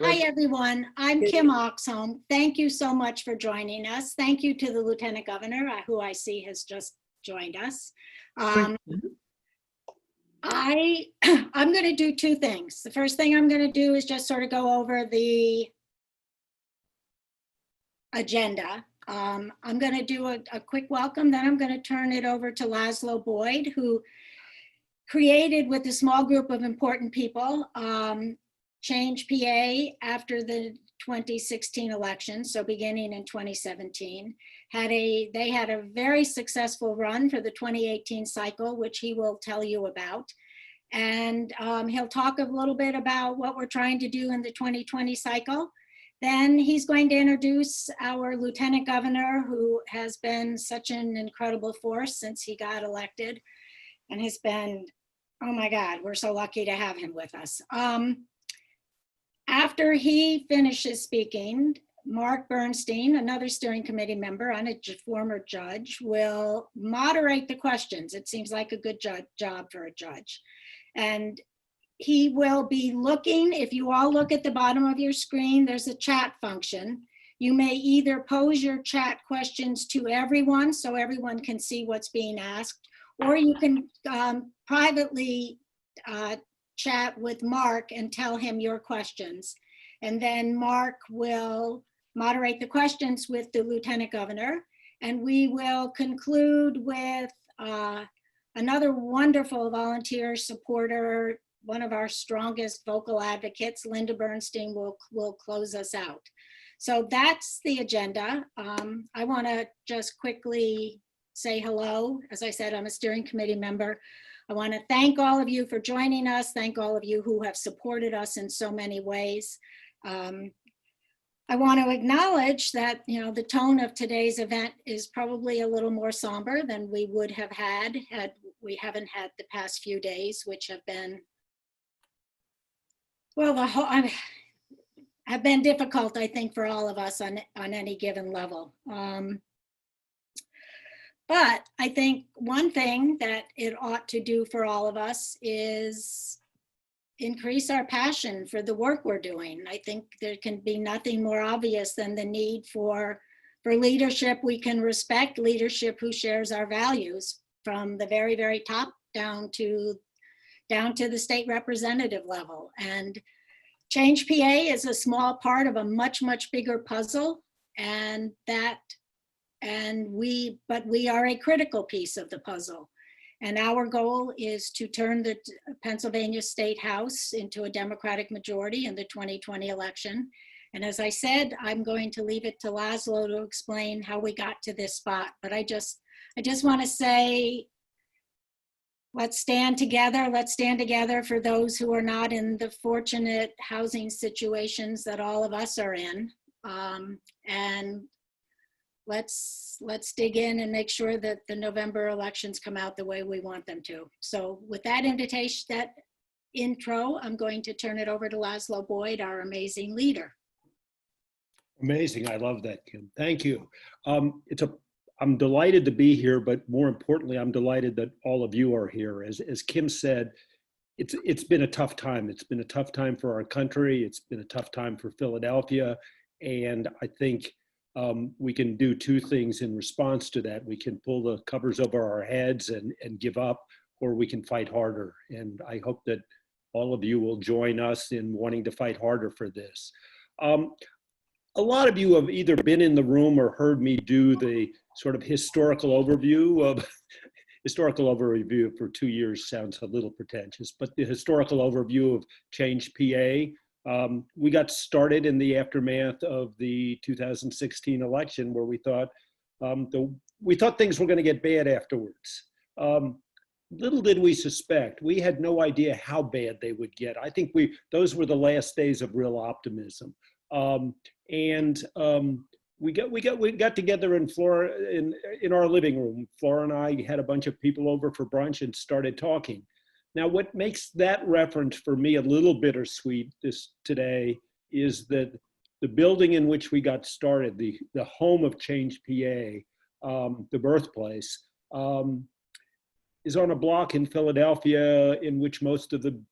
Hi, everyone. I'm Kim Oxholm. Thank you so much for joining us. Thank you to the Lieutenant Governor, who I see has just joined us. I'm going to do two things. The first thing I'm going to do is just sort of go over the agenda. I'm going to do a quick welcome, then I'm going to turn it over to Laszlo Boyd, who created with a small group of important people ChangePA after the 2016 election, so beginning in 2017. They had a very successful run for the 2018 cycle, which he will tell you about. And he'll talk a little bit about what we're trying to do in the 2020 cycle. Then he's going to introduce our Lieutenant Governor, who has been such an incredible force since he got elected and has been, oh my God, we're so lucky to have him with us. After he finishes speaking, Mark Bernstein, another steering committee member and a former judge, will moderate the questions. It seems like a good job for a judge. And he will be looking, if you all look at the bottom of your screen, there's a chat function. You may either pose your chat questions to everyone so everyone can see what's being asked, or you can privately chat with Mark and tell him your questions. And then Mark will moderate the questions with the Lieutenant Governor. And we will conclude with another wonderful volunteer supporter, one of our strongest vocal advocates, Linda Bernstein, will close us out. So that's the agenda. I want to just quickly say hello. As I said, I'm a steering committee member. I want to thank all of you for joining us. Thank all of you who have supported us in so many ways. I want to acknowledge that, the tone of today's event is probably a little more somber than we would have had we haven't had the past few days, which have been, well, have been difficult, I think, for all of us on any given level. But I think one thing that it ought to do for all of us is increase our passion for the work we're doing. I think there can be nothing more obvious than the need for leadership we can respect, leadership who shares our values from the very, very top down to the state representative level. And ChangePA is a small part of a much, much bigger puzzle, but we are a critical piece of the puzzle. And our goal is to turn the Pennsylvania State House into a Democratic majority in the 2020 election. And as I said, I'm going to leave it to Laszlo to explain how we got to this spot. But I just want to say, let's stand together. Let's stand together for those who are not in the fortunate housing situations that all of us are in. And let's dig in and make sure that the November elections come out the way we want them to. So with that invitation, that intro, I'm going to turn it over to Laszlo Boyd, our amazing leader. Amazing. I love that, Kim. Thank you. I'm delighted to be here, but more importantly, I'm delighted that all of you are here. As Kim said, it's been a tough time. It's been a tough time for our country. It's been a tough time for Philadelphia. And I think we can do two things in response to that. We can pull the covers over our heads and give up, or we can fight harder. And I hope that all of you will join us in wanting to fight harder for this. A lot of you have either been in the room or heard me do the sort of historical overview for 2 years sounds a little pretentious, but the historical overview of ChangePA. We got started in the aftermath of the 2016 election, where we thought things were going to get bad afterwards. Little did we suspect. We had no idea how bad they would get. I think those were the last days of real optimism. We got together in our living room. Flora and I had a bunch of people over for brunch and started talking. Now, what makes that reference for me a little bittersweet today is that the building in which we got started, the home of ChangePA, the birthplace, is on a block in Philadelphia in which most of the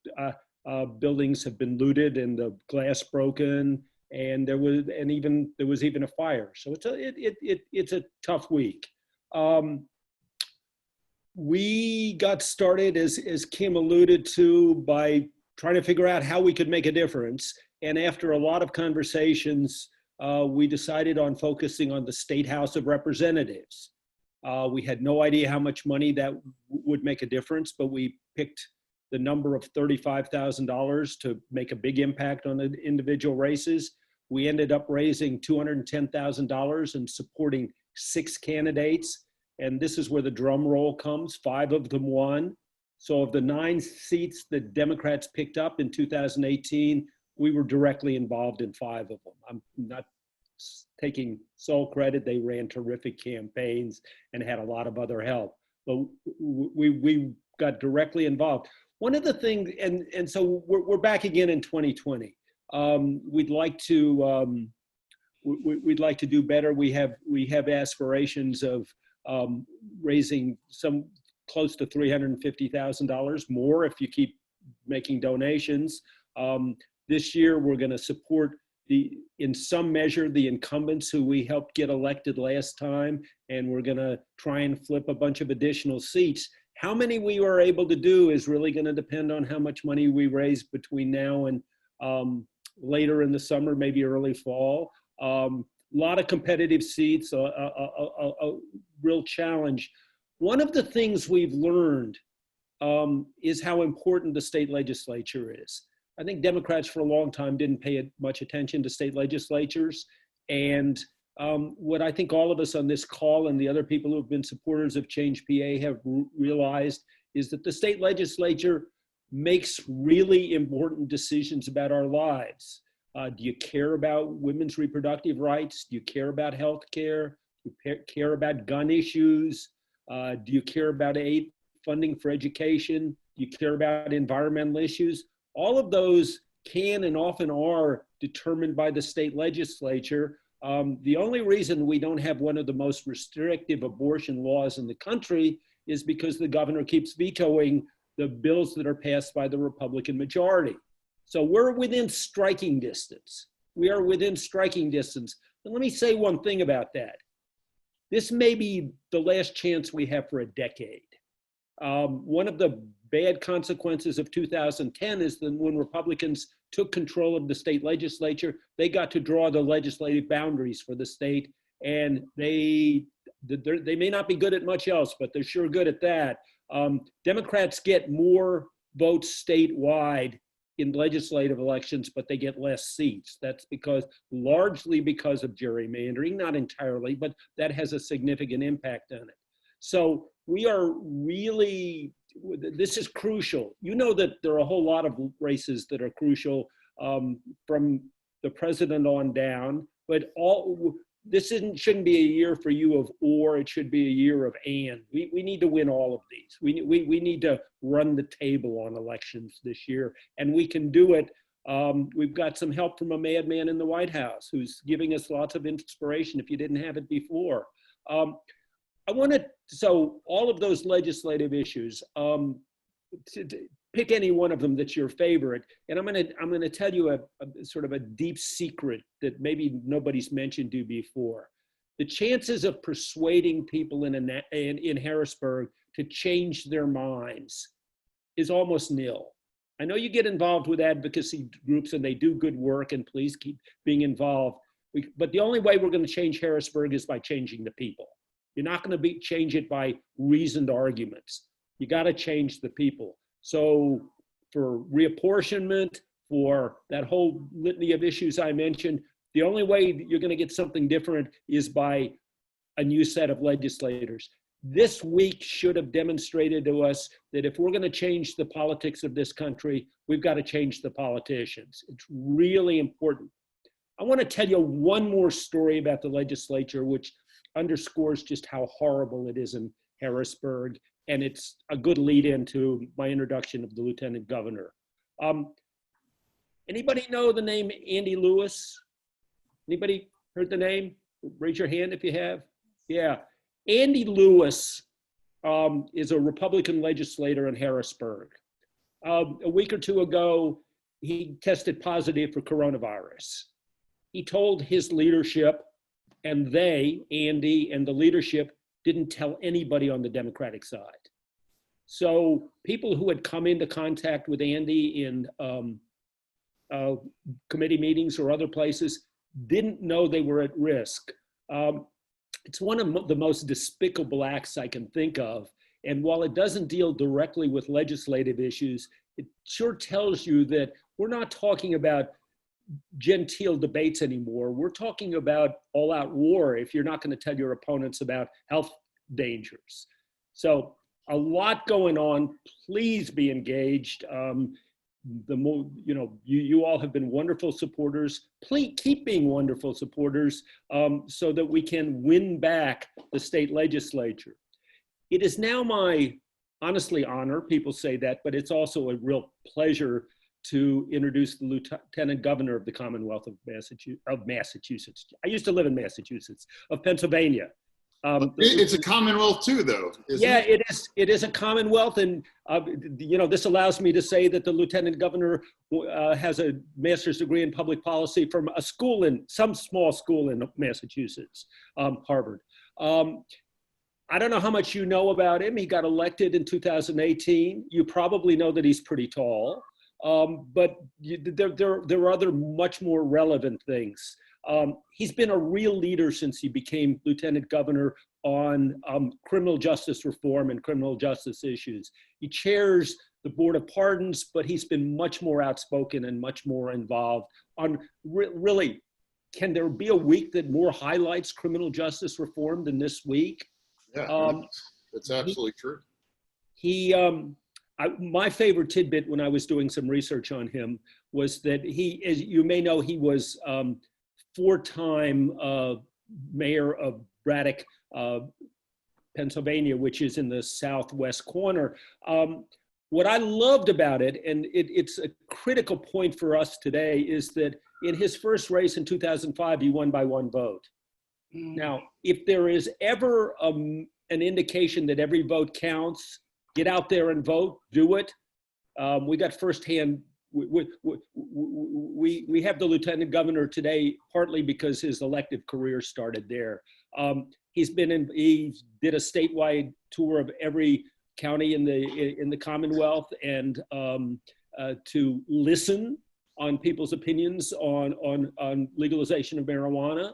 buildings have been looted and the glass broken, and there was even a fire. So it's a tough week. We got started, as Kim alluded to, by trying to figure out how we could make a difference. And after a lot of conversations, we decided on focusing on the State House of Representatives. We had no idea how much money that would make a difference, but we picked the number of $35,000 to make a big impact on the individual races. We ended up raising $210,000 and supporting 6 candidates. And this is where the drum roll comes. 5 of them won. So of the 9 seats that Democrats picked up in 2018, we were directly involved in 5 of them. I'm not taking sole credit. They ran terrific campaigns and had a lot of other help. But we got directly involved. One of the things, and so we're back again in 2020. We'd like to do better. We have aspirations of raising some close to $350,000 more if you keep making donations. This year, we're going to support in some measure, the incumbents who we helped get elected last time, and we're going to try and flip a bunch of additional seats. How many we are able to do is really going to depend on how much money we raise between now and later in the summer, maybe early fall. A lot of competitive seats, a real challenge. One of the things we've learned is how important the state legislature is. I think Democrats for a long time didn't pay much attention to state legislatures. And what I think all of us on this call and the other people who have been supporters of ChangePA have realized is that the state legislature makes really important decisions about our lives. Do you care about women's reproductive rights? Do you care about health care? Do you care about gun issues? Do you care about aid funding for education? Do you care about environmental issues? All of those can and often are determined by the state legislature. The only reason we don't have one of the most restrictive abortion laws in the country is because the governor keeps vetoing the bills that are passed by the Republican majority. So we're within striking distance. We are within striking distance. And let me say one thing about that. This may be the last chance we have for a decade. One of the bad consequences of 2010 is that when Republicans took control of the state legislature, they got to draw the legislative boundaries for the state, and they may not be good at much else, but they're sure good at that. Democrats get more votes statewide in legislative elections, but they get less seats. That's largely because of gerrymandering, not entirely, but that has a significant impact on it. So we are really, this is crucial. You know that there are a whole lot of races that are crucial from the president on down, but this shouldn't be a year for you of or, it should be a year of and. We need to win all of these. We need to run the table on elections this year, and we can do it. We've got some help from a madman in the White House who's giving us lots of inspiration if you didn't have it before. So all of those legislative issues, pick any one of them that's your favorite. And I'm gonna tell you a sort of a deep secret that maybe nobody's mentioned to you before. The chances of persuading people in Harrisburg to change their minds is almost nil. I know you get involved with advocacy groups and they do good work, and please keep being involved. But the only way we're going to change Harrisburg is by changing the people. You're not going to change it by reasoned arguments. You got to change the people. So for reapportionment, for that whole litany of issues I mentioned, the only way that you're going to get something different is by a new set of legislators. This week should have demonstrated to us that if we're going to change the politics of this country, we've got to change the politicians. It's really important. I want to tell you one more story about the legislature, which underscores just how horrible it is in Harrisburg, and it's a good lead into my introduction of the lieutenant governor. Anybody know the name Andy Lewis? Anybody heard the name? Raise your hand if you have. Yeah, Andy Lewis is a Republican legislator in Harrisburg. A week or two ago, he tested positive for coronavirus. He told his leadership, and they, Andy and the leadership, didn't tell anybody on the Democratic side. So people who had come into contact with Andy in committee meetings or other places didn't know they were at risk. It's one of the most despicable acts I can think of. And while it doesn't deal directly with legislative issues, it sure tells you that we're not talking about genteel debates anymore. We're talking about all-out war if you're not going to tell your opponents about health dangers. So a lot going on. Please be engaged. The more, you all have been wonderful supporters. Please keep being wonderful supporters so that we can win back the state legislature. It is now my, honestly, honor, people say that, but it's also a real pleasure to introduce the Lieutenant Governor of the Commonwealth of Massachusetts. I used to live in Massachusetts, of Pennsylvania. It's a Commonwealth too, though, isn't yeah, it? it is a Commonwealth, and this allows me to say that the Lieutenant Governor has a master's degree in public policy from a school some small school in Massachusetts, Harvard. I don't know how much you know about him. He got elected in 2018. You probably know that he's pretty tall, but there are other much more relevant things. He's been a real leader since he became Lieutenant Governor on criminal justice reform and criminal justice issues. He chairs the Board of Pardons, but he's been much more outspoken and much more involved on really, can there be a week that more highlights criminal justice reform than this week? Yeah, that's absolutely true. My favorite tidbit when I was doing some research on him was that he, as you may know, he was four-time mayor of Braddock, Pennsylvania, which is in the southwest corner. What I loved about it, and it's a critical point for us today, is that in his first race in 2005, he won by 1 vote. Now, if there is ever an indication that every vote counts, get out there and vote, do it. We got firsthand, we have the Lieutenant Governor today, partly because his elective career started there. He did a statewide tour of every county in the Commonwealth and to listen on people's opinions on legalization of marijuana.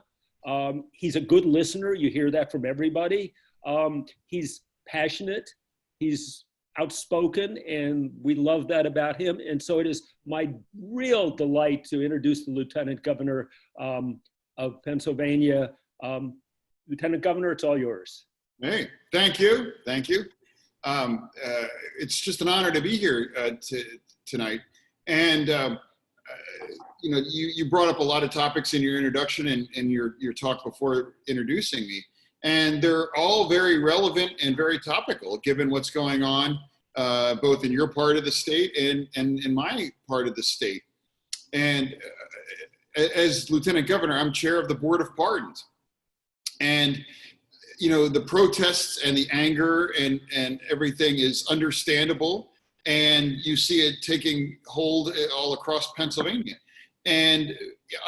He's a good listener. You hear that from everybody. He's passionate. He's outspoken, and we love that about him. And so it is my real delight to introduce the Lieutenant Governor of Pennsylvania. Lieutenant Governor, it's all yours. Hey, thank you. Thank you. It's just an honor to be here tonight. And you brought up a lot of topics in your introduction and your talk before introducing me, and they're all very relevant and very topical given what's going on both in your part of the state and in my part of the state. And as Lieutenant Governor, I'm chair of the Board of Pardons, and the protests and the anger and everything is understandable, and you see it taking hold all across Pennsylvania. And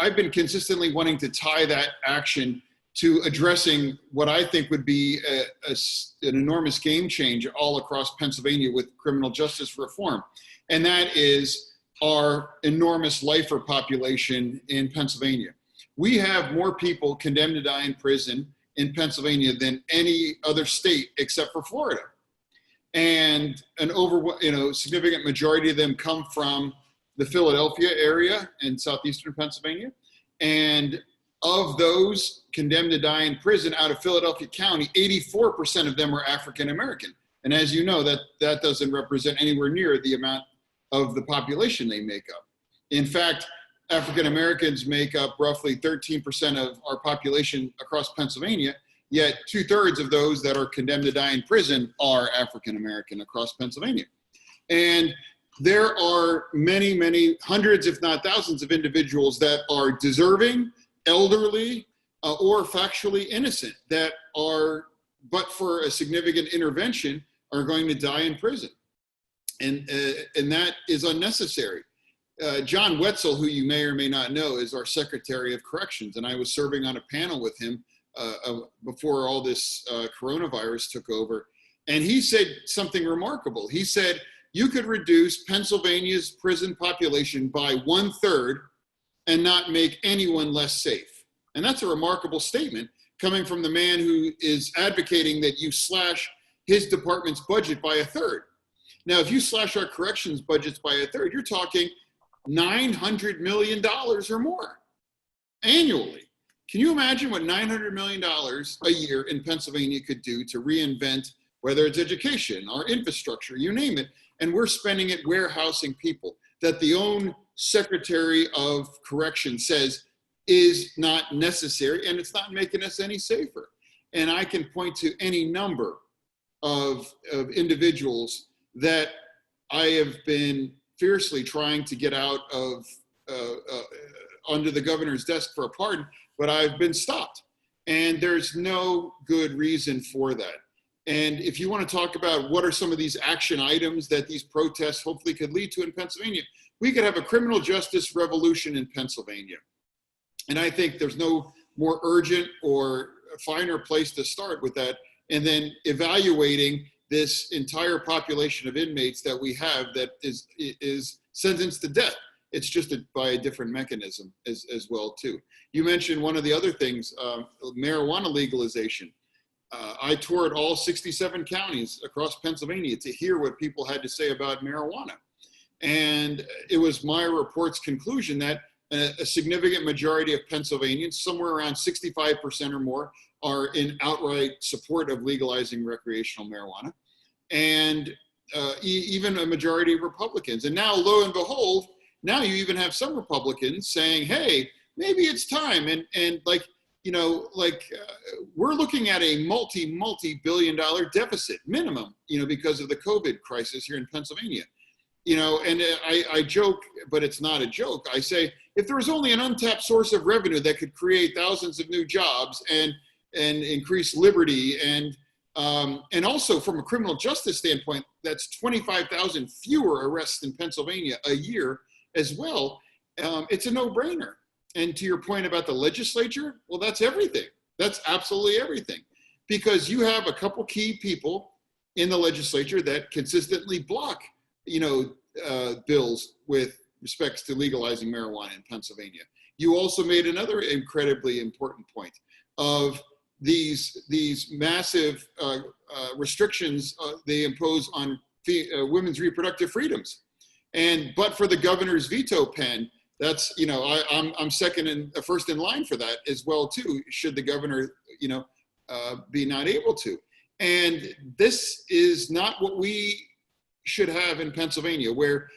I've been consistently wanting to tie that action to addressing what I think would be an enormous game change all across Pennsylvania with criminal justice reform. And that is our enormous lifer population in Pennsylvania. We have more people condemned to die in prison in Pennsylvania than any other state except for Florida. And an significant majority of them come from the Philadelphia area in southeastern Pennsylvania. And of those condemned to die in prison out of Philadelphia County, 84% of them are African American. And as you know, that doesn't represent anywhere near the amount of the population they make up. In fact, African Americans make up roughly 13% of our population across Pennsylvania, yet 2/3 of those that are condemned to die in prison are African American across Pennsylvania. And there are many, many hundreds, if not thousands of individuals that are deserving, elderly, or factually innocent that are, but for a significant intervention, are going to die in prison. And that is unnecessary. John Wetzel, who you may or may not know, is our Secretary of Corrections, and I was serving on a panel with him before all this coronavirus took over, and he said something remarkable. He said, you could reduce Pennsylvania's prison population by 1/3 and not make anyone less safe. And that's a remarkable statement coming from the man who is advocating that you slash his department's budget by 1/3. Now, if you slash our corrections budgets by 1/3, you're talking $900 million or more annually. Can you imagine what $900 million a year in Pennsylvania could do to reinvent, whether it's education or infrastructure, you name it, and we're spending it warehousing people that the own Secretary of Corrections says is not necessary, and it's not making us any safer. And I can point to any number of individuals that I have been fiercely trying to get out of under the governor's desk for a pardon, but I've been stopped. And there's no good reason for that. And if you want to talk about what are some of these action items that these protests hopefully could lead to in Pennsylvania, we could have a criminal justice revolution in Pennsylvania. And I think there's no more urgent or finer place to start with that. And then evaluating this entire population of inmates that we have that is sentenced to death. It's just by a different mechanism as well too. You mentioned one of the other things, marijuana legalization. I toured all 67 counties across Pennsylvania to hear what people had to say about marijuana. And it was my report's conclusion that a significant majority of Pennsylvanians, somewhere around 65% or more, are in outright support of legalizing recreational marijuana. And even a majority of Republicans. And now, lo and behold, now you even have some Republicans saying, hey, maybe it's time. And like, you know, we're looking at a multi-billion-dollar deficit minimum, you know, because of the COVID crisis here in Pennsylvania. You know, and I joke, but it's not a joke. I say, if there was only an untapped source of revenue that could create thousands of new jobs and increase liberty and also from a criminal justice standpoint, that's 25,000 fewer arrests in Pennsylvania a year as well. It's a no-brainer. And to your point about the legislature, well, that's everything. That's absolutely everything. Because you have a couple key people in the legislature that consistently block, you know, bills with respects to legalizing marijuana in Pennsylvania. You also made another incredibly important point of these massive restrictions they impose on women's reproductive freedoms. But for the governor's veto pen, that's, you know, I'm first in line for that as well too, should the governor, you know, be not able to. And this is not what we should have in Pennsylvania, where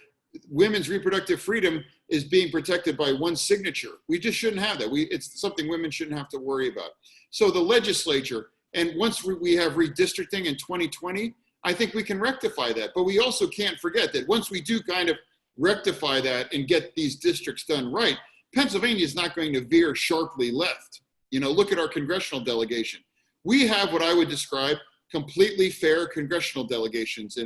women's reproductive freedom is being protected by one signature. We just shouldn't have that. It's something women shouldn't have to worry about. So the legislature, and once we have redistricting in 2020, I think we can rectify that. But we also can't forget that once we do kind of rectify that and get these districts done right, Pennsylvania is not going to veer sharply left. You know, look at our congressional delegation. We have what I would describe completely fair congressional delegations,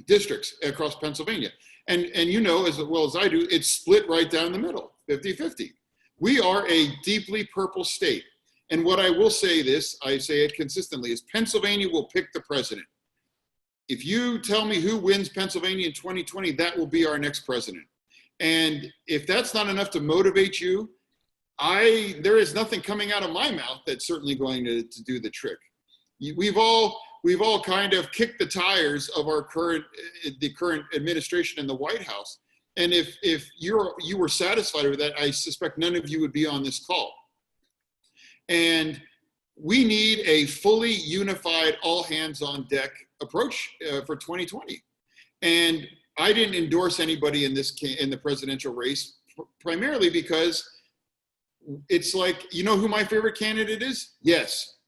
districts across Pennsylvania. And you know as well as I do, it's split right down the middle, 50-50. We are a deeply purple state. And what I will say this, I say it consistently, is Pennsylvania will pick the president. If you tell me who wins Pennsylvania in 2020, that will be our next president. And if that's not enough to motivate you, there is nothing coming out of my mouth that's certainly going to do the trick. We've all kind of kicked the tires of the current administration in the White House. And if you were satisfied with that, I suspect none of you would be on this call. And we need a fully unified, all hands on deck approach for 2020. And I didn't endorse anybody in the presidential race, primarily because it's like, you know who my favorite candidate is? Yes.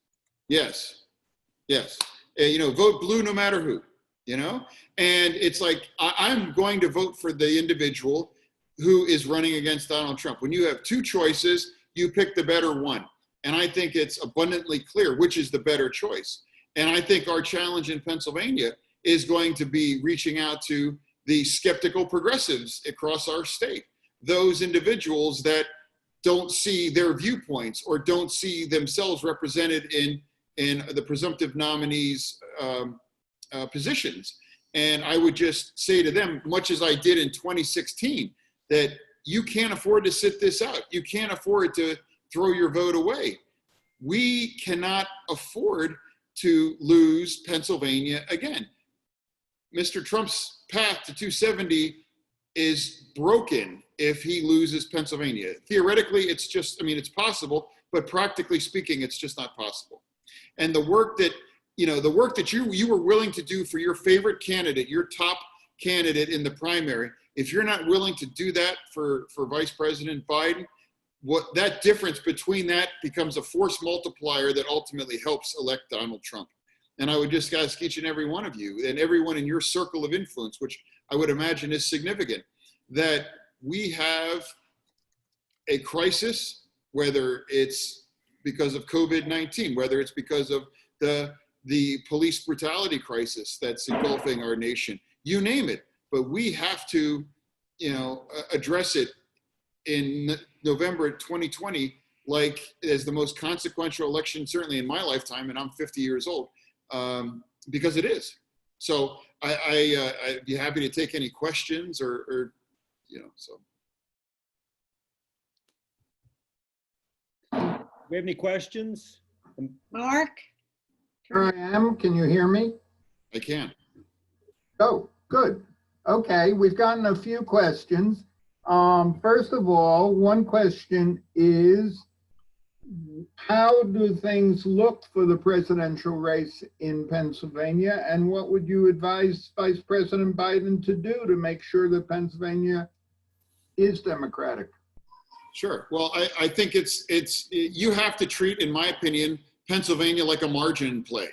You know, vote blue no matter who, you know? And it's like, I'm going to vote for the individual who is running against Donald Trump. When you have two choices, you pick the better one. And I think it's abundantly clear which is the better choice. And I think our challenge in Pennsylvania is going to be reaching out to the skeptical progressives across our state, those individuals that don't see their viewpoints or don't see themselves represented in the presumptive nominees' positions. And I would just say to them, much as I did in 2016, that you can't afford to sit this out. You can't afford to throw your vote away. We cannot afford to lose Pennsylvania again. Mr. Trump's path to 270 is broken if he loses Pennsylvania. Theoretically, it's just, I mean, it's possible, but practically speaking, it's just not possible. And the work that, you were willing to do for your favorite candidate, your top candidate in the primary, if you're not willing to do that for Vice President Biden, what that difference between that becomes a force multiplier that ultimately helps elect Donald Trump. And I would just ask each and every one of you and everyone in your circle of influence, which I would imagine is significant, that we have a crisis, whether it's because of COVID-19, whether it's because of the police brutality crisis that's engulfing our nation, you name it. But we have to, address it in November 2020, like as the most consequential election, certainly in my lifetime, and I'm 50 years old, because it is. So I'd be happy to take any questions or so. We have any questions? Mark? Here I am. Can you hear me? I can. Oh, good. Okay, we've gotten a few questions. First of all, one question is, how do things look for the presidential race in Pennsylvania? And what would you advise Vice President Biden to do to make sure that Pennsylvania is Democratic? Sure. Well, I think you have to treat, in my opinion, Pennsylvania like a margin play,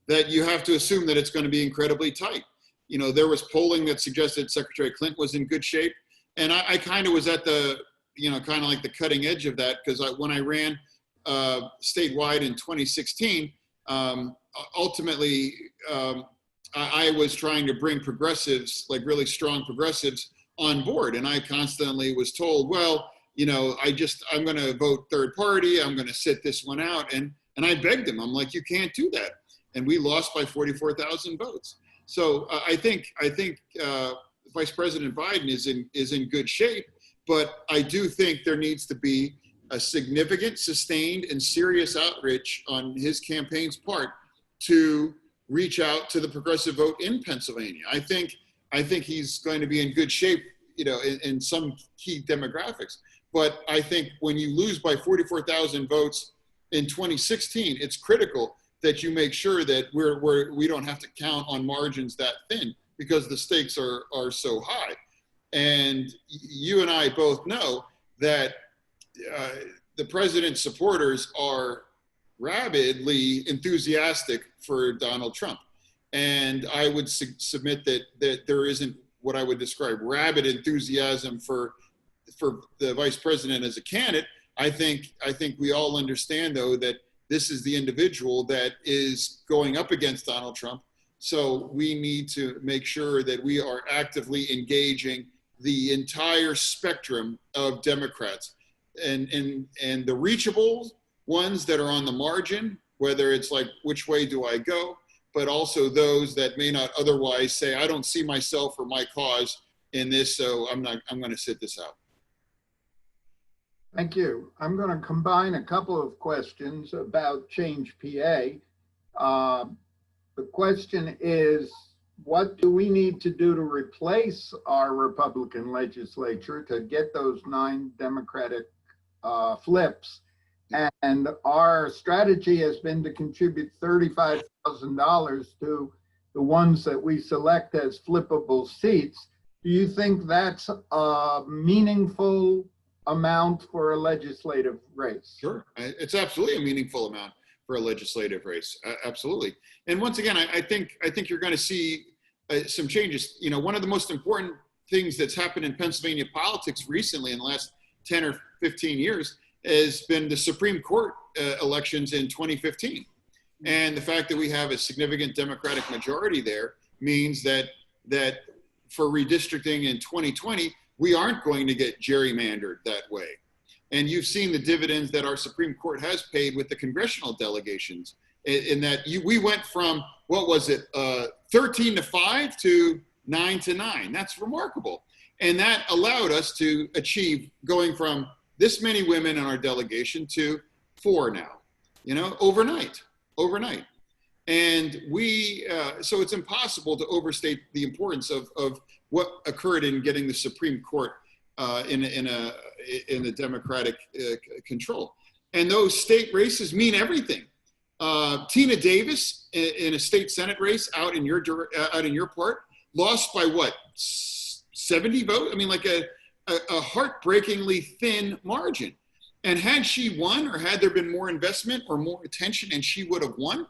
that you have to assume that it's going to be incredibly tight. There was polling that suggested Secretary Clinton was in good shape. And I kind of was at the, kind of like the cutting edge of that, because when I ran statewide in 2016, ultimately, I was trying to bring progressives, like really strong progressives, on board. And I constantly was told, well, I'm going to vote third party. I'm going to sit this one out. And I begged him. I'm like, you can't do that. And we lost by 44,000 votes. So I think Vice President Biden is in good shape, but I do think there needs to be a significant, sustained, and serious outreach on his campaign's part to reach out to the progressive vote in Pennsylvania. I think he's going to be in good shape, in some key demographics. But I think when you lose by 44,000 votes in 2016, it's critical that you make sure that we don't have to count on margins that thin, because the stakes are so high. And you and I both know that the president's supporters are rabidly enthusiastic for Donald Trump. And I would submit that there isn't what I would describe rabid enthusiasm for the vice president as a candidate. I think we all understand, though, that this is the individual that is going up against Donald Trump. So we need to make sure that we are actively engaging the entire spectrum of Democrats and the reachable ones that are on the margin, whether it's like, which way do I go? But also those that may not otherwise say, I don't see myself or my cause in this, so I'm going to sit this out. Thank you. I'm going to combine a couple of questions about ChangePA. The question is, what do we need to do to replace our Republican legislature to get those 9 Democratic flips? And our strategy has been to contribute $35,000 to the ones that we select as flippable seats. Do you think that's a meaningful amount for a legislative race? Sure, it's absolutely a meaningful amount for a legislative race, absolutely. And once again, I think you're going to see some changes. One of the most important things that's happened in Pennsylvania politics recently in the last 10 or 15 years has been the Supreme Court elections in 2015. And the fact that we have a significant Democratic majority there means that for redistricting in 2020, we aren't going to get gerrymandered that way. And you've seen the dividends that our Supreme Court has paid with the congressional delegations in that we went from, what was it, 13-5 to 9-9. That's remarkable. And that allowed us to achieve going from this many women in our delegation to 4 now, overnight. And so it's impossible to overstate the importance of what occurred in getting the Supreme Court in the Democratic control. And those state races mean everything. Tina Davis in a state Senate race out in your part lost by what, 70 votes? I mean, like a heartbreakingly thin margin. And had she won, or had there been more investment or more attention and she would have won,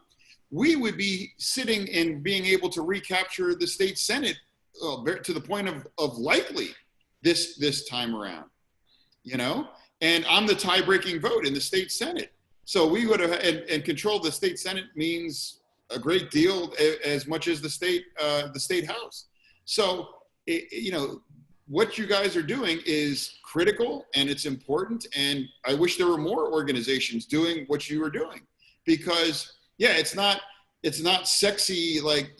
we would be sitting and being able to recapture the state Senate to the point of likely this time around, and I'm the tie-breaking vote in the state Senate. So we would have, and control of the state Senate means a great deal, as much as the state House. So, what you guys are doing is critical and it's important. And I wish there were more organizations doing what you are doing, because it's not sexy, like,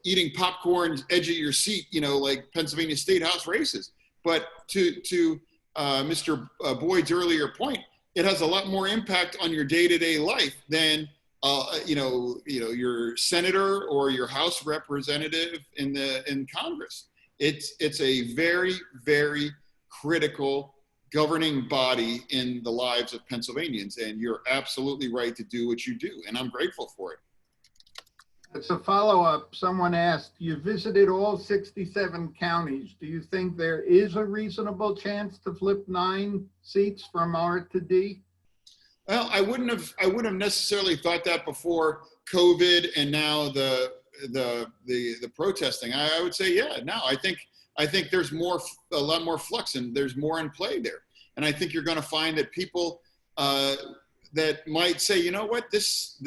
eating popcorn, edge of your seat, like Pennsylvania State House races. But to Mr. Boyd's earlier point, it has a lot more impact on your day-to-day life than your senator or your House representative in Congress. It's a very, very critical governing body in the lives of Pennsylvanians, and you're absolutely right to do what you do, and I'm grateful for it. As a follow-up, someone asked, you visited all 67 counties. Do you think there is a reasonable chance to flip 9 seats from R to D? Well, I wouldn't have necessarily thought that before COVID and now the protesting. I would say, now I think there's a lot more flux, and there's more in play there. And I think you're going to find that people that might say, you know what, this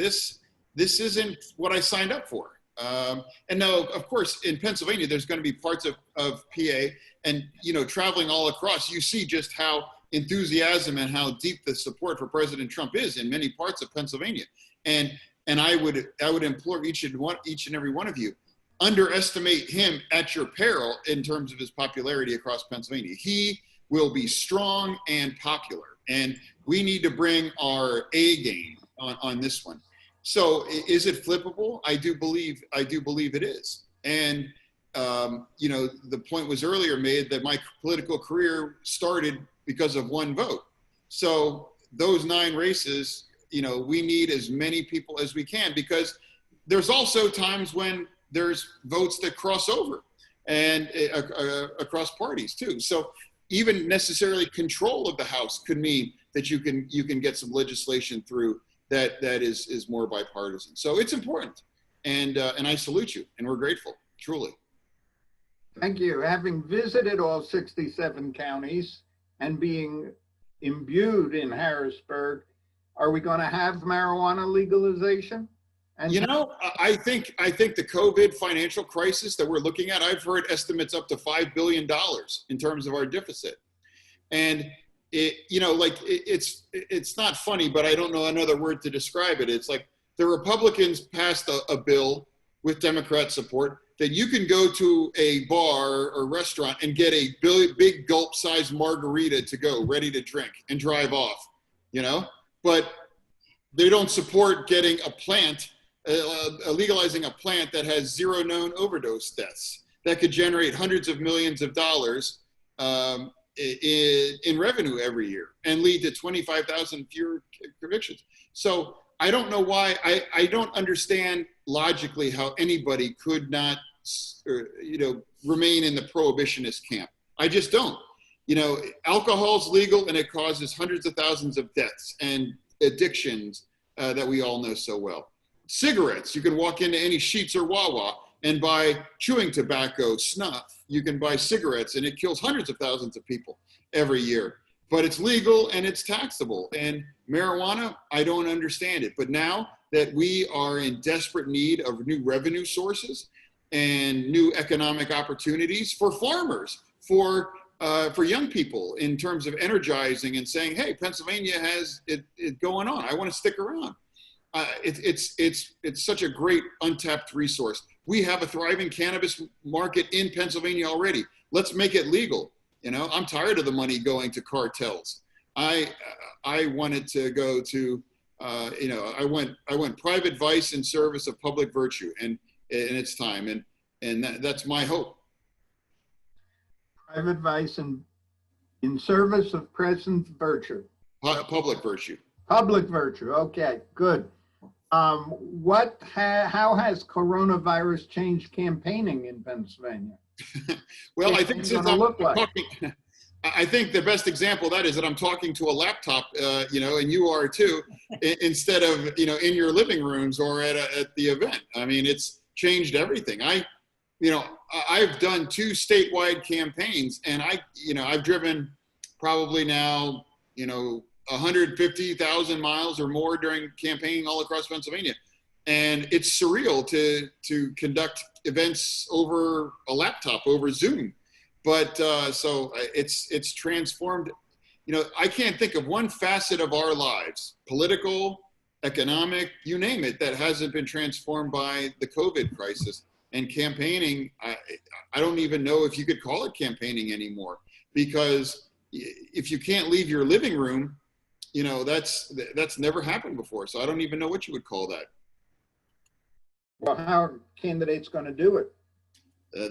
isn't what I signed up for. And now, of course, in Pennsylvania, there's going to be parts of PA, and traveling all across, you see just how enthusiasm and how deep the support for President Trump is in many parts of Pennsylvania. And I would implore each and every one of you, underestimate him at your peril in terms of his popularity across Pennsylvania. He will be strong and popular, and we need to bring our A game on this one. So is it flippable? I do believe it is. And the point was earlier made that my political career started because of one vote. So those 9 races, we need as many people as we can, because there's also times when there's votes that cross over and across parties too. So even necessarily control of the House could mean that you can get some legislation through that is more bipartisan. So it's important, and I salute you, and we're grateful, truly. Thank you. Having visited all 67 counties and being imbued in Harrisburg, are we going to have marijuana legalization? And I think the COVID financial crisis that we're looking at, I've heard estimates up to $5 billion in terms of our deficit. And it's not funny, but I don't know another word to describe it. It's like the Republicans passed a bill with Democrat support that you can go to a bar or restaurant and get a big gulp-sized margarita to go, ready to drink, and drive off, But they don't support getting a plant, legalizing a plant that has 0 known overdose deaths that could generate hundreds of millions of dollars in revenue every year and lead to 25,000 fewer convictions. So I don't know why, I don't understand logically how anybody could not, remain in the prohibitionist camp. I just don't. Alcohol's legal, and it causes hundreds of thousands of deaths and addictions that we all know so well. Cigarettes, you can walk into any Sheetz or Wawa and buy chewing tobacco, snuff. You can buy cigarettes, and it kills hundreds of thousands of people every year. But it's legal and it's taxable. And marijuana, I don't understand it. But now that we are in desperate need of new revenue sources and new economic opportunities for farmers, for young people, in terms of energizing and saying, hey, Pennsylvania has it going on. I want to stick around. It's such a great untapped resource. We have a thriving cannabis market in Pennsylvania already. Let's make it legal. You know, I'm tired of the money going to cartels. I wanted to go to, I went private vice in service of public virtue, and it's time, and that's my hope. Private vice in service of present virtue. Public virtue. Public virtue. Okay, good. How has coronavirus changed campaigning in Pennsylvania? Well, I think since I'm like? talking, I think the best example of that is that I'm talking to a laptop, and you are too, instead of, in your living rooms or at the event. I mean, it's changed everything. I've done 2 statewide campaigns, and I've driven probably now, 150,000 miles or more during campaigning all across Pennsylvania. And it's surreal to conduct events over a laptop, over Zoom. But so it's transformed. I can't think of one facet of our lives, political, economic, you name it, that hasn't been transformed by the COVID crisis. And campaigning, I don't even know if you could call it campaigning anymore, because if you can't leave your living room, that's never happened before. So I don't even know what you would call that. Well, how are candidates going to do it?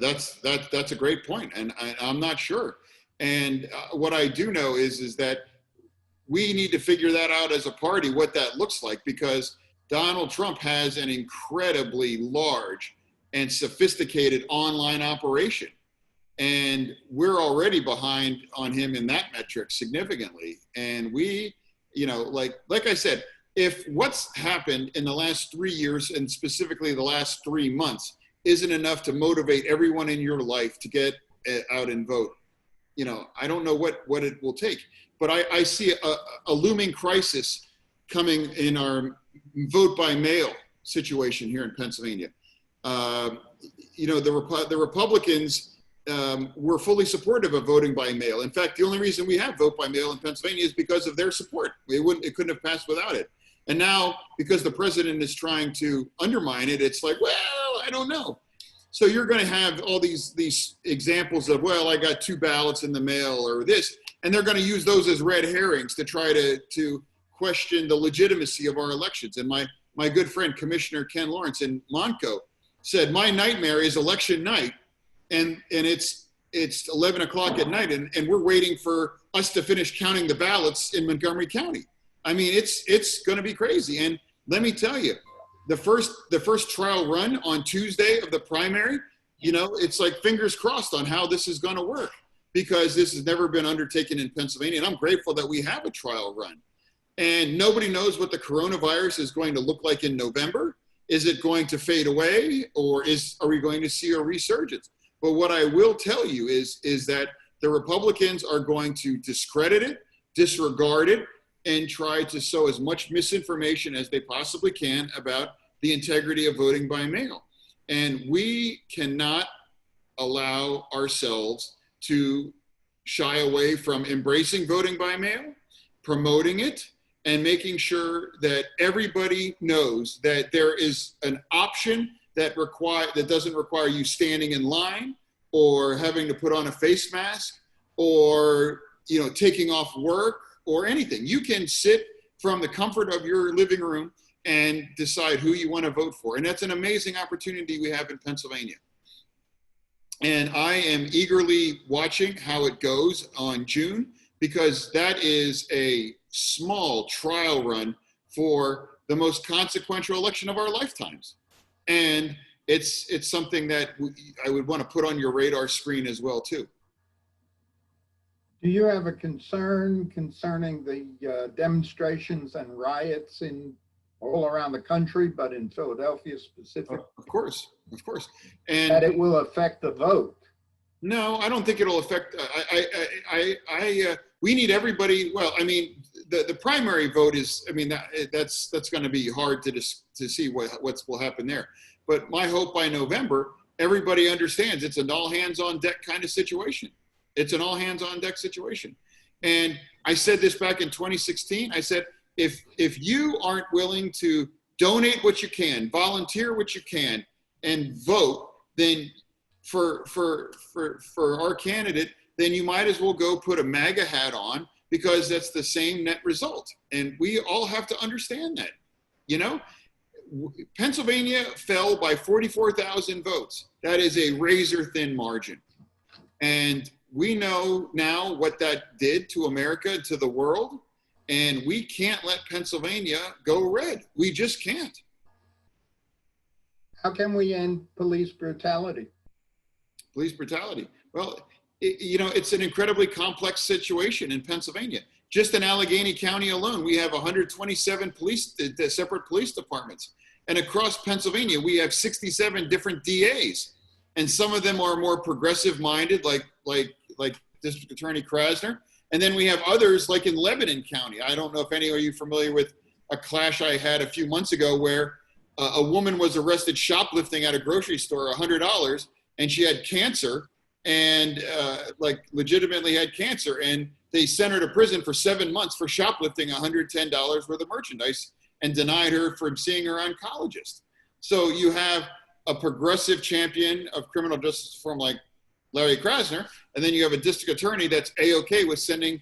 That's a great point, and I'm not sure. And what I do know is that we need to figure that out as a party, what that looks like, because Donald Trump has an incredibly large and sophisticated online operation, and we're already behind on him in that metric significantly. And we, like I said, if what's happened in the last 3 years, and specifically the last 3 months, isn't enough to motivate everyone in your life to get out and vote, I don't know what it will take. But I see a looming crisis coming in our vote by mail situation here in Pennsylvania. The Republicans were fully supportive of voting by mail. In fact, the only reason we have vote by mail in Pennsylvania is because of their support. It couldn't have passed without it. And now, because the president is trying to undermine it, it's like, well, I don't know. So you're going to have all these examples of, well, I got 2 ballots in the mail or this, and they're going to use those as red herrings to try to question the legitimacy of our elections. And my good friend, Commissioner Ken Lawrence in Montco, said, my nightmare is election night, and it's 11 o'clock at night, and we're waiting for us to finish counting the ballots in Montgomery County. I mean, it's going to be crazy. And let me tell you, the first trial run on Tuesday of the primary, it's like fingers crossed on how this is going to work, because this has never been undertaken in Pennsylvania. And I'm grateful that we have a trial run. And nobody knows what the coronavirus is going to look like in November. Is it going to fade away, or are we going to see a resurgence? But what I will tell you is that the Republicans are going to discredit it, disregard it, and try to sow as much misinformation as they possibly can about the integrity of voting by mail. And we cannot allow ourselves to shy away from embracing voting by mail, promoting it, and making sure that everybody knows that there is an option that doesn't require you standing in line or having to put on a face mask or taking off work or anything. You can sit from the comfort of your living room and decide who you want to vote for. And that's an amazing opportunity we have in Pennsylvania. And I am eagerly watching how it goes on June, because that is a small trial run for the most consequential election of our lifetimes. And it's something that I would want to put on your radar screen as well, too. Do you have a concern concerning the demonstrations and riots all around the country, but in Philadelphia specifically? Of course. And that it will affect the vote? No, I don't think it'll affect. We need everybody. Well, I mean, the primary vote is, I mean, that's going to be hard to see what will happen there. But my hope by November, everybody understands it's an all hands on deck kind of situation. It's an all hands on deck situation. And I said this back in 2016. I said, if you aren't willing to donate what you can, volunteer what you can, and vote, then for our candidate, then you might as well go put a MAGA hat on, because that's the same net result. And we all have to understand that. You know, Pennsylvania fell by 44,000 votes. That is a razor thin margin. And we know now what that did to America, to the world, and we can't let Pennsylvania go red. We just can't. How can we end police brutality? Police brutality. Well, you know, it's an incredibly complex situation in Pennsylvania. Just in Allegheny County alone, we have 127 separate police departments. And across Pennsylvania, we have 67 different DAs. And some of them are more progressive minded, like District Attorney Krasner. And then we have others like in Lebanon County. I don't know if any of you are familiar with a clash I had a few months ago where a woman was arrested shoplifting at a grocery store, $100, and she had cancer and like legitimately had cancer. And they sent her to prison for 7 months for shoplifting $110 worth of merchandise and denied her from seeing her oncologist. So you have a progressive champion of criminal justice reform like Larry Krasner, and then you have a district attorney that's A-OK with sending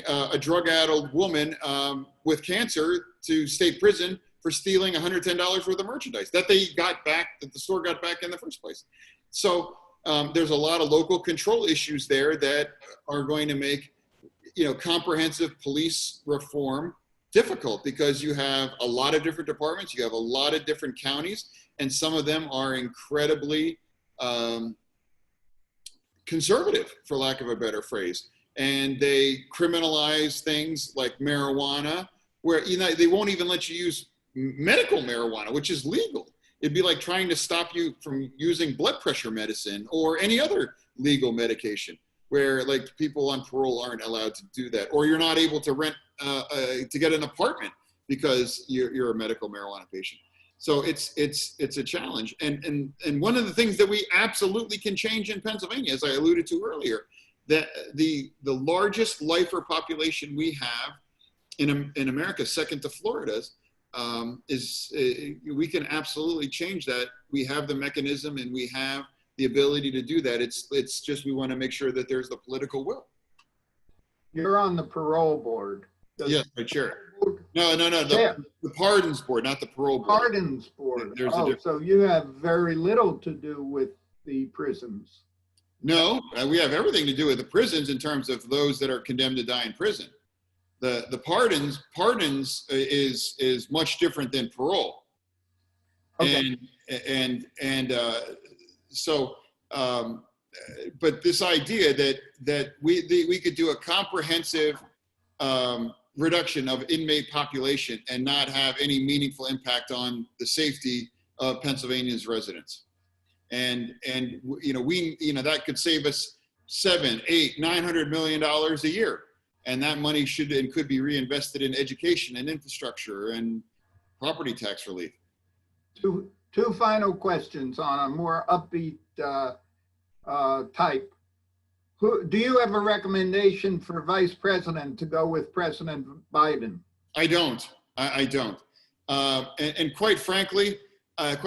a drug-addled woman with cancer to state prison for stealing $110 worth of merchandise that they got back, that the store got back in the first place. So there's a lot of local control issues there that are going to make, you know, comprehensive police reform difficult, because you have a lot of different departments, you have a lot of different counties, and some of them are incredibly conservative, for lack of a better phrase. And they criminalize things like marijuana, where, you know, they won't even let you use medical marijuana, which is legal. It'd be like trying to stop you from using blood pressure medicine or any other legal medication, where like people on parole aren't allowed to do that, or you're not able to rent to get an apartment because you're a medical marijuana patient. So it's a challenge. And one of the things that we absolutely can change in Pennsylvania, as I alluded to earlier, that the largest lifer population we have in America, second to Florida's, we can absolutely change that. We have the mechanism and we have the ability to do that. It's just, we want to make sure that there's the political will. You're on the parole board. Yes, my chair. No, the pardons board, not the parole board. Pardons board. So you have very little to do with the prisons. No, we have everything to do with the prisons in terms of those that are condemned to die in prison. The pardons is much different than parole. Okay. But this idea that we could do a comprehensive reduction of inmate population and not have any meaningful impact on the safety of Pennsylvania's residents. And that could save us $700, $800, $900 million a year. And that money should and could be reinvested in education and infrastructure and property tax relief. Two final questions on a more upbeat type. Do you have a recommendation for Vice President to go with President Biden? I don't. I don't. And quite frankly, I'm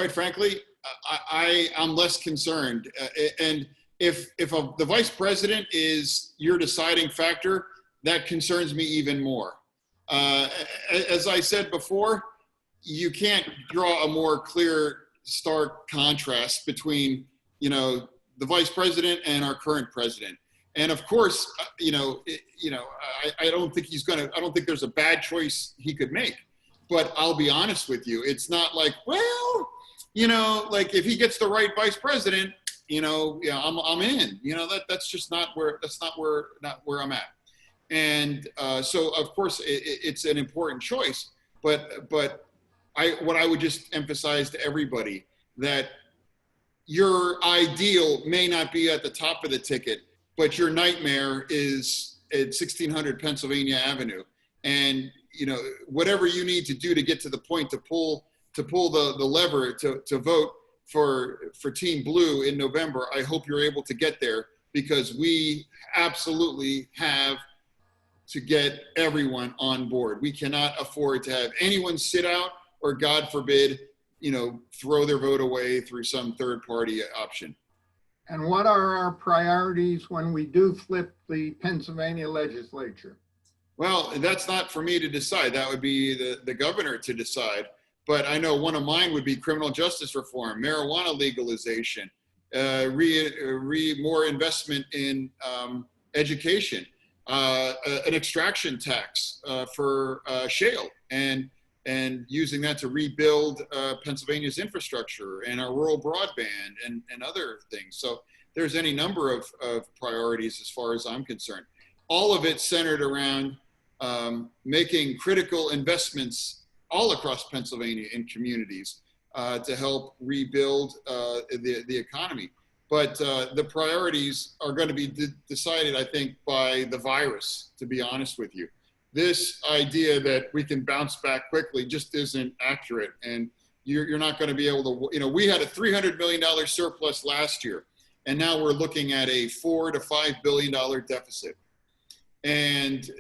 less concerned. And if the Vice President is your deciding factor, that concerns me even more. As I said before, you can't draw a more clear, stark contrast between, the Vice President and our current president. And of course, I don't think I don't think there's a bad choice he could make. But I'll be honest with you, it's not like, well, like if he gets the right Vice President, I'm in. That's just not where I'm at. And so of course it's an important choice. But what I would just emphasize to everybody, that your ideal may not be at the top of the ticket, but your nightmare is at 1600 Pennsylvania Avenue. and whatever you need to do to get to the point to pull the lever to vote for Team Blue in November. I hope you're able to get there, because we absolutely have to get everyone on board. We cannot afford to have anyone sit out, or God forbid, throw their vote away through some third party option. And what are our priorities when we do flip the Pennsylvania legislature? Well, that's not for me to decide. That would be the governor to decide. But I know one of mine would be criminal justice reform, marijuana legalization, more investment in education, an extraction tax for shale, and using that to rebuild Pennsylvania's infrastructure and our rural broadband and other things. So there's any number of priorities as far as I'm concerned. All of it centered around making critical investments all across Pennsylvania in communities to help rebuild the economy. But the priorities are going to be decided, I think, by the virus, to be honest with you. This idea that we can bounce back quickly just isn't accurate. And you're not going to be able to, we had a $300 million surplus last year, and now we're looking at a $4 to $5 billion deficit. And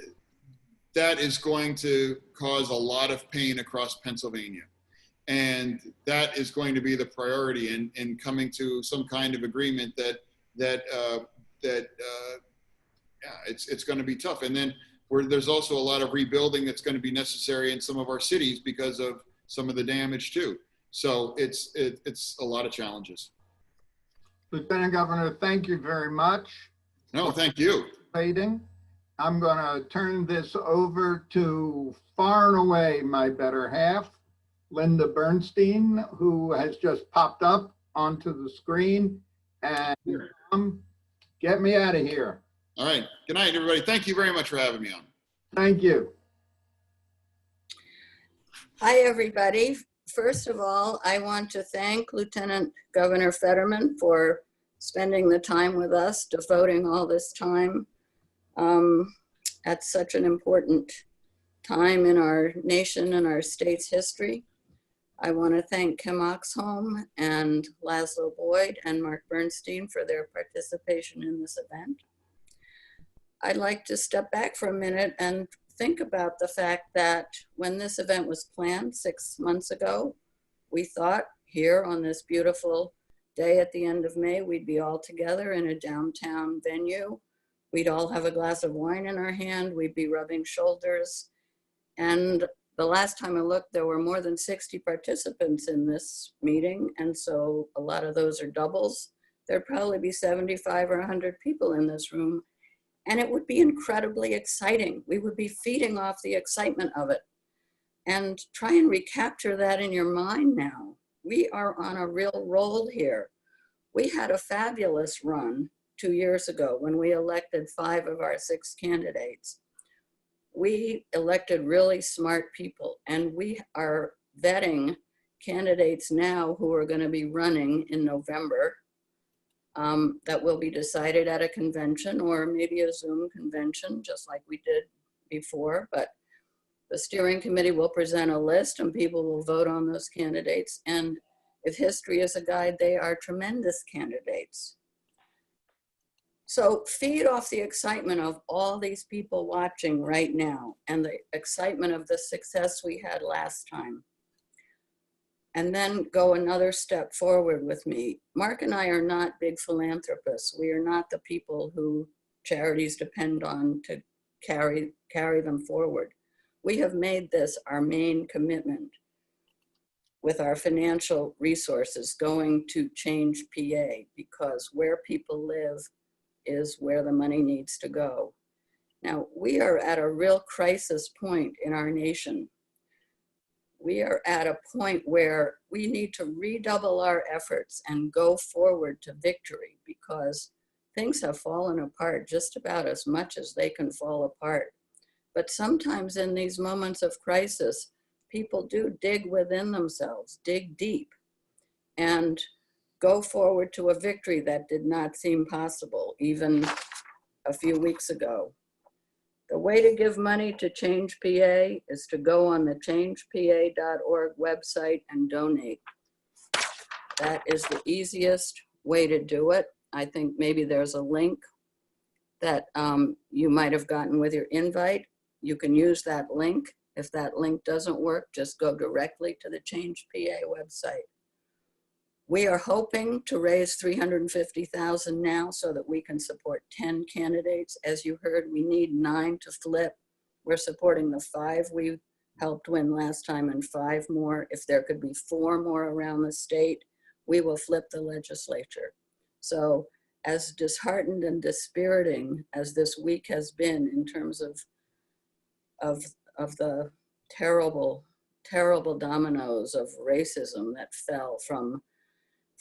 that is going to cause a lot of pain across Pennsylvania. And that is going to be the priority in coming to some kind of agreement it's going to be tough. And then there's also a lot of rebuilding that's going to be necessary in some of our cities because of some of the damage too. So it's a lot of challenges. Lieutenant Governor, thank you very much. No, thank you. I'm going to turn this over to far and away my better half, Linda Bernstein, who has just popped up onto the screen. And get me out of here. All right. Good night, everybody. Thank you very much for having me on. Thank you. Hi, everybody. First of all, I want to thank Lieutenant Governor Fetterman for spending the time with us, devoting all this time at such an important time in our nation and our state's history. I want to thank Kim Oxholm and Laszlo Boyd and Mark Bernstein for their participation in this event. I'd like to step back for a minute and think about the fact that when this event was planned 6 months ago, we thought here on this beautiful day at the end of May, we'd be all together in a downtown venue. We'd all have a glass of wine in our hand. We'd be rubbing shoulders. And the last time I looked, there were more than 60 participants in this meeting. And so a lot of those are doubles. There'd probably be 75 or 100 people in this room. And it would be incredibly exciting. We would be feeding off the excitement of it. And try and recapture that in your mind now. We are on a real roll here. We had a fabulous run 2 years ago when we elected 5 of our 6 candidates. We elected really smart people, and we are vetting candidates now who are going to be running in November. That will be decided at a convention or maybe a Zoom convention, just like we did before. But the steering committee will present a list and people will vote on those candidates. And if history is a guide, they are tremendous candidates. So feed off the excitement of all these people watching right now and the excitement of the success we had last time. And then go another step forward with me. Mark and I are not big philanthropists. We are not the people who charities depend on to carry them forward. We have made this our main commitment with our financial resources going to ChangePA, because where people live is where the money needs to go. Now, we are at a real crisis point in our nation. We are at a point where we need to redouble our efforts and go forward to victory, because things have fallen apart just about as much as they can fall apart. But sometimes in these moments of crisis, people do dig within themselves, dig deep, and go forward to a victory that did not seem possible even a few weeks ago. The way to give money to ChangePA is to go on the changepa.org website and donate. That is the easiest way to do it. I think maybe there's a link that you might have gotten with your invite. You can use that link. If that link doesn't work, just go directly to the ChangePA website. We are hoping to raise $350,000 now so that we can support 10 candidates. As you heard, we need 9 to flip. We're supporting the 5 we helped win last time and 5 more. If there could be 4 more around the state, we will flip the legislature. So as disheartened and dispiriting as this week has been in terms of the terrible, terrible dominoes of racism that fell from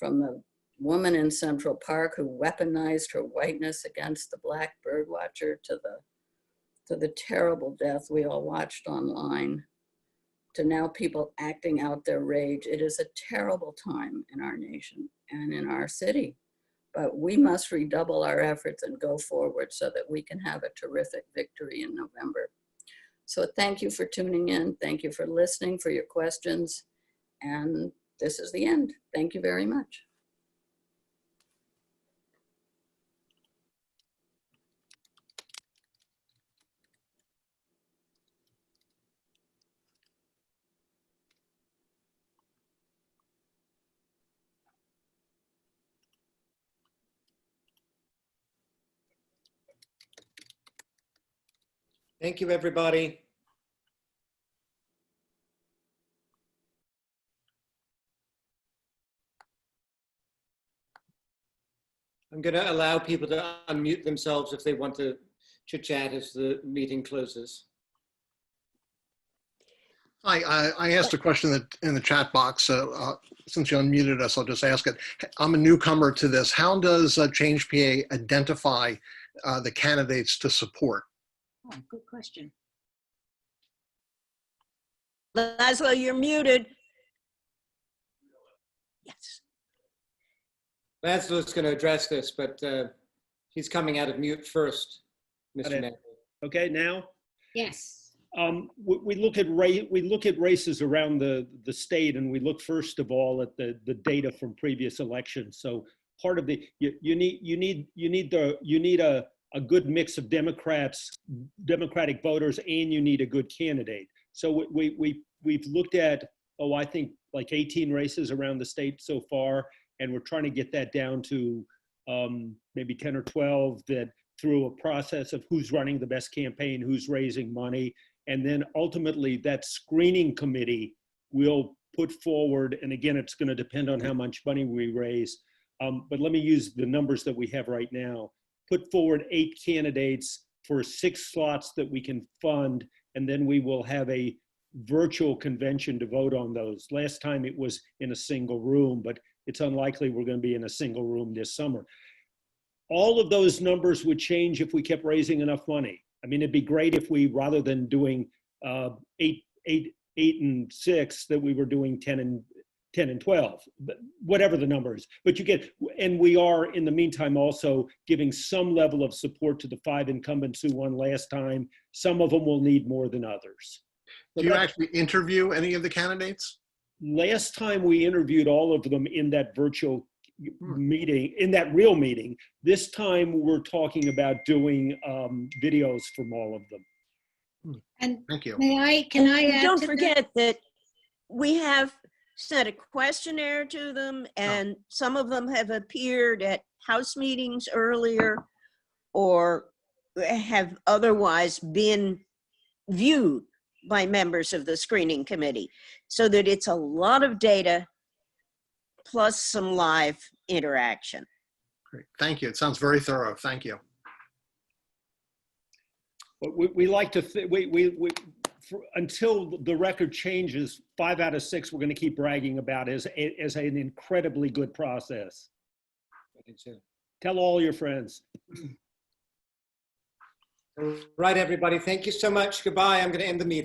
the woman in Central Park who weaponized her whiteness against the Black bird watcher to the terrible death we all watched online, to now people acting out their rage. It is a terrible time in our nation and in our city, but we must redouble our efforts and go forward so that we can have a terrific victory in November. So thank you for tuning in. Thank you for listening, for your questions. And this is the end. Thank you very much. Thank you, everybody. I'm going to allow people to unmute themselves if they want to chit-chat as the meeting closes. Hi, I asked a question in the chat box. Since you unmuted us, I'll just ask it. I'm a newcomer to this. How does ChangePA identify the candidates to support? Oh, good question. Laszlo, you're muted. Yes. Laszlo's going to address this, but he's coming out of mute first, Mr. Manley. Okay, now? Yes. We look at races around the state, and we look first of all at the data from previous elections. So part of the you need a good mix of Democratic voters, and you need a good candidate. So we've looked at, I think like 18 races around the state so far, and we're trying to get that down to maybe 10 or 12 that through a process of who's running the best campaign, who's raising money. And then ultimately that screening committee will put forward, and again, it's going to depend on how much money we raise. But let me use the numbers that we have right now. Put forward 8 candidates for 6 slots that we can fund, and then we will have a virtual convention to vote on those. Last time it was in a single room, but it's unlikely we're going to be in a single room this summer. All of those numbers would change if we kept raising enough money. I mean, it'd be great if we, rather than doing 8 and 6, that we were doing 10 and 12, but whatever the numbers. But you get, and we are in the meantime also giving some level of support to the 5 incumbents who won last time. Some of them will need more than others. Do you actually interview any of the candidates? Last time we interviewed all of them in that virtual meeting, in that real meeting. This time we're talking about doing videos from all of them. And Thank you. can I add Don't to forget that we have sent a questionnaire to them, and some of them have appeared at House meetings earlier or have otherwise been viewed by members of the screening committee, so that it's a lot of data plus some live interaction. Great. Thank you. It sounds very thorough. Thank you. We like to, until the record changes, 5 out of 6 we're going to keep bragging about as an incredibly good process. I think so. Tell all your friends. All right, everybody. Thank you so much. Goodbye. I'm going to end the meeting.